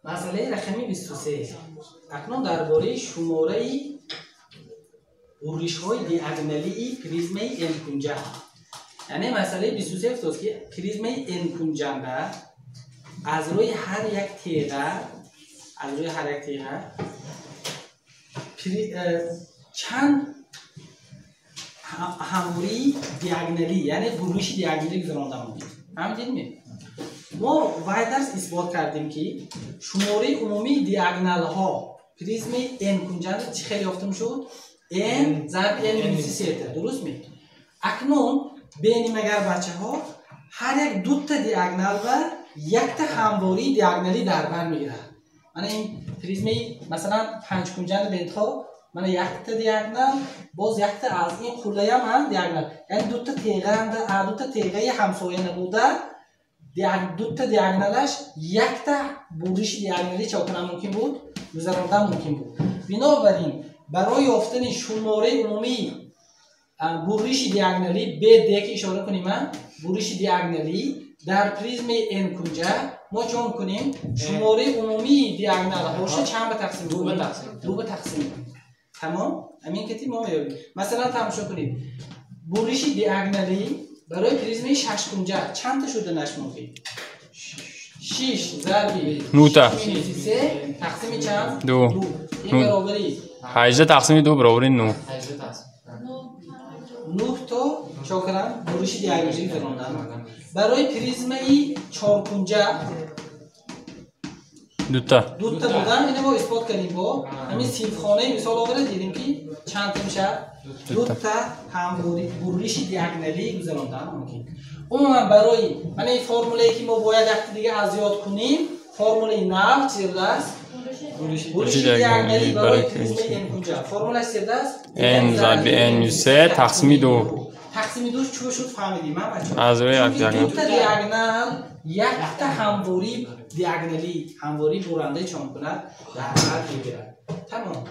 مسئله رقمی 23 اکنون درباره شماره برش‌های دیاگونالی پریزم n کنجه، یعنی مسئله 23 است که پریزم n کنجنده از روی هر یک تیغه چند هموری دیاگونالی یعنی برش دیاگونالی گذرانده ممکن. همین ما وایدرس اثبات کردیم که شماره عمومی دیاگونال ها پریزم n کنجنده چه خیلی یافته میشد؟ n ضرب n مینوس 3 درست می؟ اکنون بینیم اگر بچه ها هر یک دو تا دیاگونال و یک تا همواری دیاگونالی در بر میگیره. من این پریزم مثلا 5 کنجند بنتها من یک تا دیاگونال باز یک تا از این خله هم دیاگونال، یعنی دو تا تیغه همسایه نبوده دو تا دیاگونالش یک تا برش دیاگونالی چاکنه ممکن بود، گذراندن ممکن بود. بنابراین برای یافتن شماره عمومی برش دیاگونالی به دیگه اشاره کنیم برش دیاگونالی در پریزم n کنجه ما چون کنیم شماره عمومی دیاگونال باشه چند به تقسیم دو به تقسیم. تمام همین کتی ما میاریم. مثلا تماشا کنید برش دیاگونالی برای پریزم 6 کنجه چند تا شده نش ممکن؟ 6 ضرب 9 تا 3 تقسیم چند؟ 2 این برابری 18 تقسیم 2 برابر 9 تا چاکرم برش دیاگونالی گذراندن. برای پریزم ای 4 کنجه 2 تا بودن. اینو ما اثبات کردیم با همین سیبخانه مثال آورده دیدیم که چند تا میشه 2 تا همواری برش دیاگونالی گذراندن ممکن. عموما برای من این فرموله که ما باید وقتی دیگه از یاد کنیم فرموله نو چیز است برش دیاگونالی برای پریزم n کنجه فرمولش چیز است n ضرب n مینوس 3 تقسیم 2 تقسیم 2 چه شد فهمیدیم من بچه‌ها از روی یک دیاگونال دو تا دیاگونال یک تا همواری دیاگونالی همواری برنده چون کند در حد میگیرد. تمام.